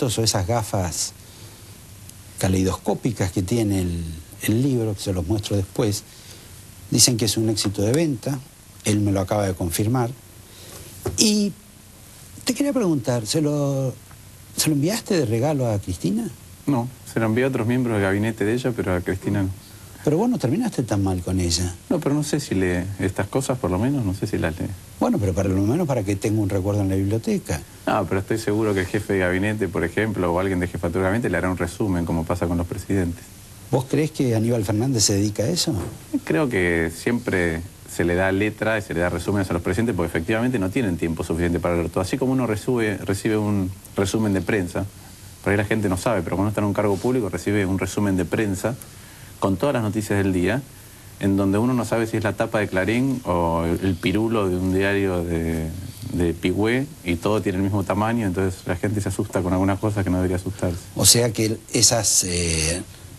lentecitos o esas gafas caleidoscópicas que tiene el libro, que se los muestro después. Dicen que es un éxito de venta, él me lo acaba de confirmar. Y te quería preguntar, ¿se lo enviaste de regalo a Cristina? No, se lo envié a otros miembros del gabinete de ella, pero a Cristina no. Pero vos no terminaste tan mal con ella. No, pero no sé si lee estas cosas, por lo menos, no sé si las lee. Bueno, pero para lo menos para que tenga un recuerdo en la biblioteca. No, pero estoy seguro que el jefe de gabinete, por ejemplo, o alguien de jefatura de gabinete le hará un resumen, como pasa con los presidentes. ¿Vos creés que Aníbal Fernández se dedica a eso? Creo que siempre se le da letra y se le da resúmenes a los presidentes porque efectivamente no tienen tiempo suficiente para leer todo. Así como uno recibe un resumen de prensa, por ahí la gente no sabe, pero cuando está en un cargo público recibe un resumen de prensa con todas las noticias del día, en donde uno no sabe si es la tapa de Clarín o el pirulo de un diario de Pigüé, y todo tiene el mismo tamaño, entonces la gente se asusta con algunas cosas que no debería asustarse. O sea que esas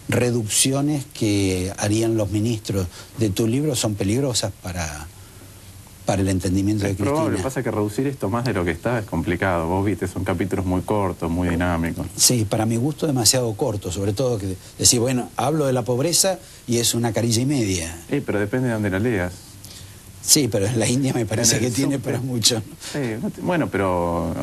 reducciones que harían los ministros de tu libro son peligrosas para el entendimiento de Cristina. Es probable, lo que pasa es que reducir esto más de lo que está es complicado. Vos viste, son capítulos muy cortos, muy dinámicos. Sí, para mi gusto demasiado corto, sobre todo que decir, bueno, hablo de la pobreza y es una carilla y media. Sí, pero depende de dónde la leas. Sí, pero en la India me parece que tiene para mucho. Sí, bueno, pero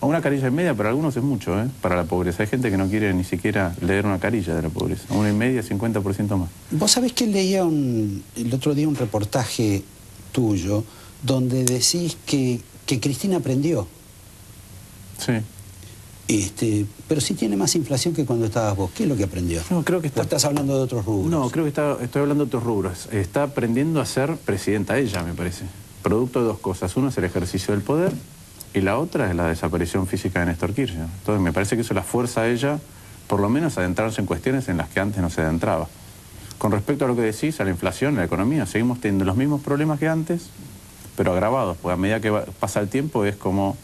una carilla y media para algunos es mucho, para la pobreza. Hay gente que no quiere ni siquiera leer una carilla de la pobreza. Una y media, 50% más. Vos sabés que leía el otro día un reportaje tuyo donde decís que Cristina aprendió. Sí. Pero sí tiene más inflación que cuando estabas vos. ¿Qué es lo que aprendió? No, creo que está... ¿O estás hablando de otros rubros? No, creo que estoy hablando de otros rubros. Está aprendiendo a ser presidenta ella, me parece. Producto de dos cosas. Una es el ejercicio del poder y la otra es la desaparición física de Néstor Kirchner. Entonces me parece que eso la fuerza a ella, por lo menos, a adentrarse en cuestiones en las que antes no se adentraba. Con respecto a lo que decís, a la inflación, a la economía, seguimos teniendo los mismos problemas que antes, pero agravados, porque a medida que pasa el tiempo es como...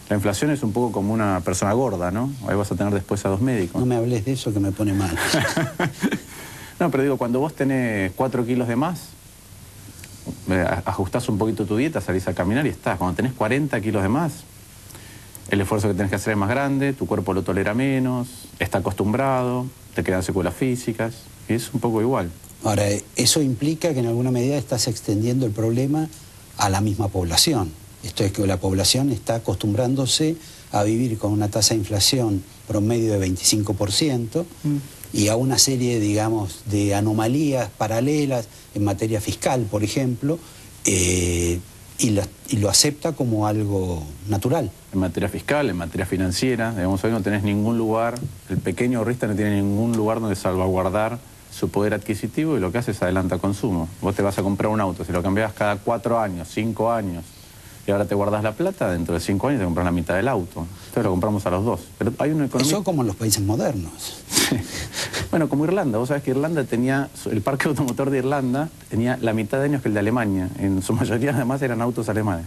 La inflación es un poco como una persona gorda, ¿no? Ahí vas a tener después a 2 médicos. No me hables de eso que me pone mal. No, pero digo, cuando vos tenés 4 kilos de más, ajustás un poquito tu dieta, salís a caminar y estás. Cuando tenés 40 kilos de más, el esfuerzo que tenés que hacer es más grande, tu cuerpo lo tolera menos, está acostumbrado, te quedan secuelas físicas, y es un poco igual. Ahora, eso implica que en alguna medida estás extendiendo el problema a la misma población. Esto es que la población está acostumbrándose a vivir con una tasa de inflación promedio de 25% y a una serie, digamos, de anomalías paralelas en materia fiscal, por ejemplo, y lo acepta como algo natural. En materia fiscal, en materia financiera, digamos, hoy no tenés ningún lugar, el pequeño ahorrista no tiene ningún lugar donde salvaguardar su poder adquisitivo y lo que hace es adelanta consumo. Vos te vas a comprar un auto, si lo cambiás cada 4 años, 5 años, y ahora te guardás la plata, dentro de 5 años te compras la mitad del auto. Entonces lo compramos a los dos. Pero hay una economía... Eso como en los países modernos. Sí. Bueno, como Irlanda. Vos sabés que Irlanda tenía... El parque automotor de Irlanda tenía la mitad de años que el de Alemania. En su mayoría además eran autos alemanes.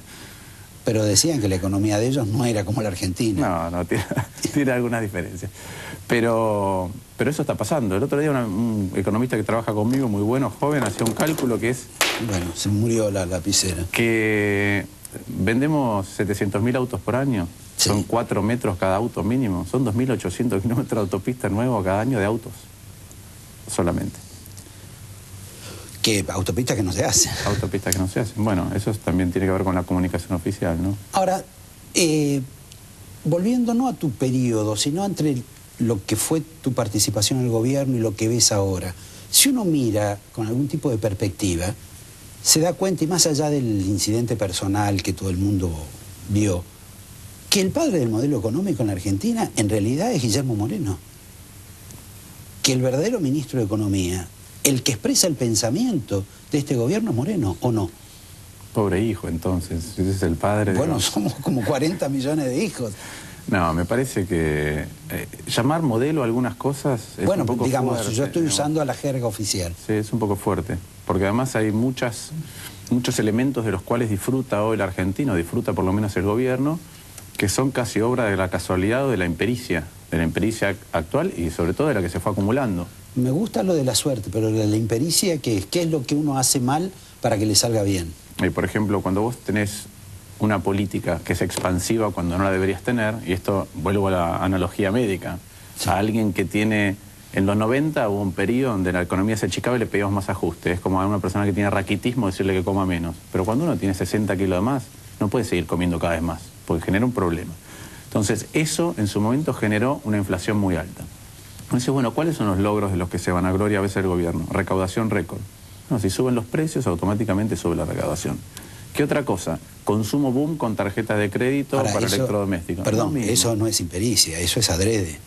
Pero decían que la economía de ellos no era como la Argentina. No, tiene algunas diferencias. Pero eso está pasando. El otro día un economista que trabaja conmigo, muy bueno, joven, hacía un cálculo que es... Bueno, se murió la lapicera. Que vendemos 700.000 autos por año. Sí. Son 4 metros cada auto mínimo. Son 2.800 kilómetros de autopista nuevos cada año de autos. Solamente. ¿Qué? Autopistas que no se hacen. Autopistas que no se hacen. Bueno, eso también tiene que ver con la comunicación oficial, ¿no? Ahora, volviendo no a tu periodo, sino entre lo que fue tu participación en el gobierno y lo que ves ahora, si uno mira con algún tipo de perspectiva, se da cuenta, y más allá del incidente personal que todo el mundo vio, que el padre del modelo económico en la Argentina en realidad es Guillermo Moreno. Que el verdadero ministro de Economía, el que expresa el pensamiento de este gobierno es Moreno, ¿o no? Pobre hijo, entonces. Ese es el padre de... Bueno, somos como 40 millones de hijos. No, me parece que llamar modelo a algunas cosas es bueno, un poco digamos, fuerte, yo estoy usando a la jerga oficial. Sí, es un poco fuerte, porque además hay muchos elementos de los cuales disfruta hoy el argentino, disfruta por lo menos el gobierno, que son casi obra de la casualidad o de la impericia actual y sobre todo de la que se fue acumulando. Me gusta lo de la suerte, pero de la impericia, ¿qué es lo que uno hace mal para que le salga bien? Y por ejemplo, cuando vos tenés una política que es expansiva cuando no la deberías tener, y esto vuelvo a la analogía médica, sí. A alguien que tiene, en los 90 hubo un periodo donde la economía se achicaba y le pedíamos más ajustes, es como a una persona que tiene raquitismo decirle que coma menos, pero cuando uno tiene 60 kilos de más, no puede seguir comiendo cada vez más, porque genera un problema. Entonces eso en su momento generó una inflación muy alta. Entonces, bueno, ¿cuáles son los logros de los que se vanagloria a veces el gobierno? Recaudación récord. No, si suben los precios, automáticamente sube la recaudación. ¿Qué otra cosa? Consumo boom con tarjetas de crédito para electrodomésticos. Perdón, eso no es impericia, eso es adrede.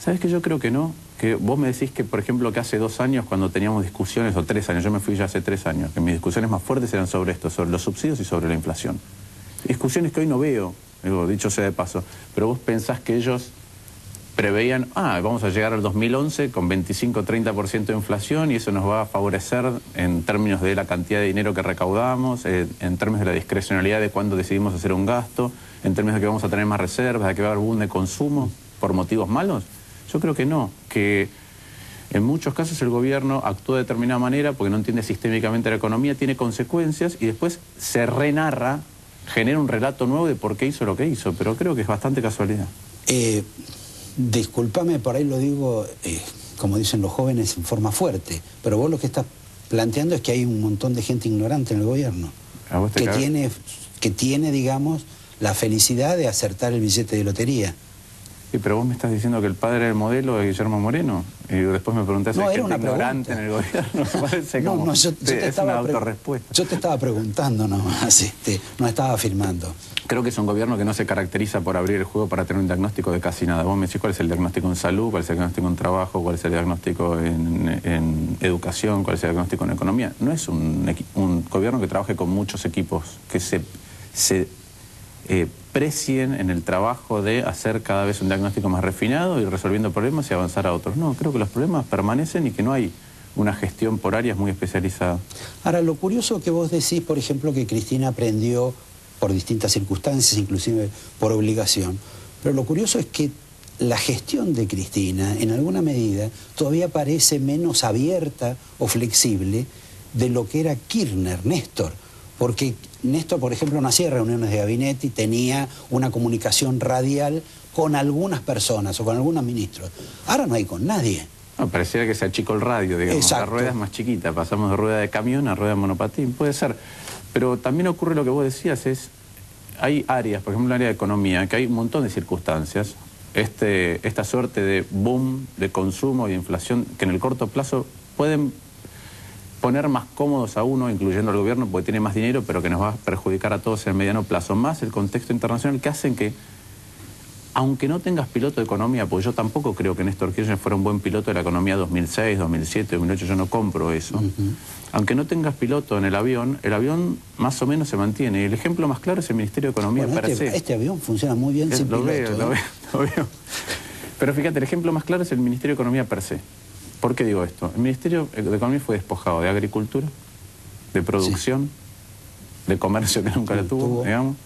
¿Sabes que yo creo que no? Que vos me decís que, por ejemplo, que hace 2 años cuando teníamos discusiones, o 3 años, yo me fui ya hace 3 años, que mis discusiones más fuertes eran sobre esto, sobre los subsidios y sobre la inflación. Discusiones que hoy no veo, digo, dicho sea de paso, pero vos pensás que ellos preveían, vamos a llegar al 2011 con 25-30% de inflación y eso nos va a favorecer en términos de la cantidad de dinero que recaudamos, en términos de la discrecionalidad de cuándo decidimos hacer un gasto, en términos de que vamos a tener más reservas, de que va a haber boom de consumo por motivos malos. Yo creo que no, que en muchos casos el gobierno actúa de determinada manera porque no entiende sistémicamente la economía, tiene consecuencias y después se renarra, genera un relato nuevo de por qué hizo lo que hizo, pero creo que es bastante casualidad. Discúlpame, por ahí lo digo, como dicen los jóvenes, en forma fuerte, pero vos lo que estás planteando es que hay un montón de gente ignorante en el gobierno, que tiene, digamos, la felicidad de acertar el billete de lotería. Sí, pero vos me estás diciendo que el padre del modelo es Guillermo Moreno, y después me preguntás si hay gente ignorante en el gobierno. Parece como, yo te es una autorrespuesta. Yo te estaba preguntando nomás, no estaba afirmando. Creo que es un gobierno que no se caracteriza por abrir el juego para tener un diagnóstico de casi nada. Vos me decís cuál es el diagnóstico en salud, cuál es el diagnóstico en trabajo, cuál es el diagnóstico en educación, cuál es el diagnóstico en economía. No es un gobierno que trabaje con muchos equipos, que se precien en el trabajo de hacer cada vez un diagnóstico más refinado y resolviendo problemas y avanzar a otros. No, creo que los problemas permanecen y que no hay una gestión por áreas muy especializada. Ahora, lo curioso que vos decís, por ejemplo, que Cristina aprendió por distintas circunstancias, inclusive por obligación, pero lo curioso es que la gestión de Cristina, en alguna medida, todavía parece menos abierta o flexible de lo que era Kirchner, Néstor, porque Néstor, por ejemplo, no hacía reuniones de gabinete y tenía una comunicación radial con algunas personas o con algunos ministros. Ahora no hay con nadie. No, pareciera que se achicó el radio, digamos. Exacto. La rueda es más chiquita, pasamos de rueda de camión a rueda de monopatín, puede ser. Pero también ocurre lo que vos decías, hay áreas, por ejemplo, el área de economía, que hay un montón de circunstancias, esta suerte de boom de consumo y de inflación, que en el corto plazo pueden poner más cómodos a uno, incluyendo al gobierno, porque tiene más dinero, pero que nos va a perjudicar a todos en el mediano plazo, más el contexto internacional, que hacen que, aunque no tengas piloto de economía, porque yo tampoco creo que Néstor Kirchner fuera un buen piloto de la economía 2006, 2007, 2008, yo no compro eso. Aunque no tengas piloto en el avión más o menos se mantiene. Y el ejemplo más claro es el Ministerio de Economía per se. Este avión funciona muy bien sin piloto. Lo veo. Pero fíjate, el ejemplo más claro es el Ministerio de Economía per se. ¿Por qué digo esto? El Ministerio de Economía fue despojado de agricultura, de producción, de comercio que nunca lo tuvo, digamos.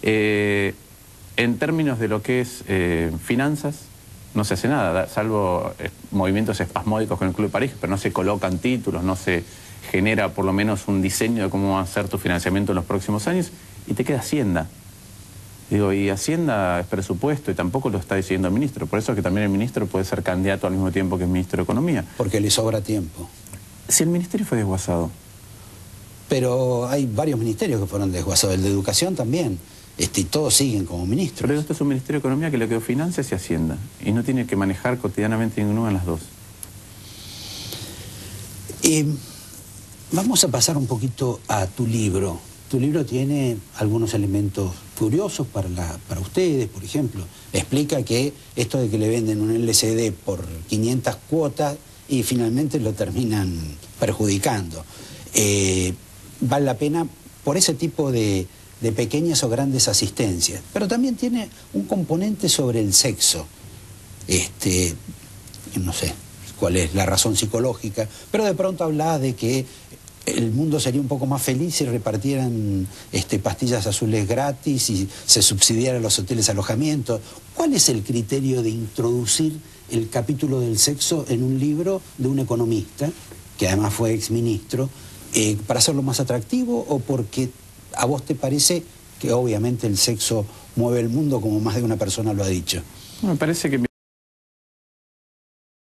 En términos de lo que es finanzas, no se hace nada, salvo movimientos espasmódicos con el Club de París, pero no se colocan títulos, no se genera por lo menos un diseño de cómo va a ser tu financiamiento en los próximos años, y te queda Hacienda. Digo, y Hacienda es presupuesto y tampoco lo está decidiendo el ministro. Por eso es que también el ministro puede ser candidato al mismo tiempo que el ministro de Economía. Porque le sobra tiempo. Si el ministerio fue desguazado. Pero hay varios ministerios que fueron desguazados. El de Educación también. Y todos siguen como ministros. Pero esto es un Ministerio de Economía que le quedó Finanzas y Hacienda. Y no tiene que manejar cotidianamente ninguna de las dos. Vamos a pasar un poquito a tu libro. Tu libro tiene algunos elementos curiosos para ustedes, por ejemplo. Explica que esto de que le venden un LCD por 500 cuotas y finalmente lo terminan perjudicando. Vale la pena por ese tipo de pequeñas o grandes asistencias. Pero también tiene un componente sobre el sexo. No sé cuál es la razón psicológica, pero de pronto habla de que el mundo sería un poco más feliz si repartieran pastillas azules gratis y se subsidiaran los hoteles alojamientos. ¿Cuál es el criterio de introducir el capítulo del sexo en un libro de un economista, que además fue exministro, para hacerlo más atractivo o porque a vos te parece que obviamente el sexo mueve el mundo, como más de una persona lo ha dicho. Me parece que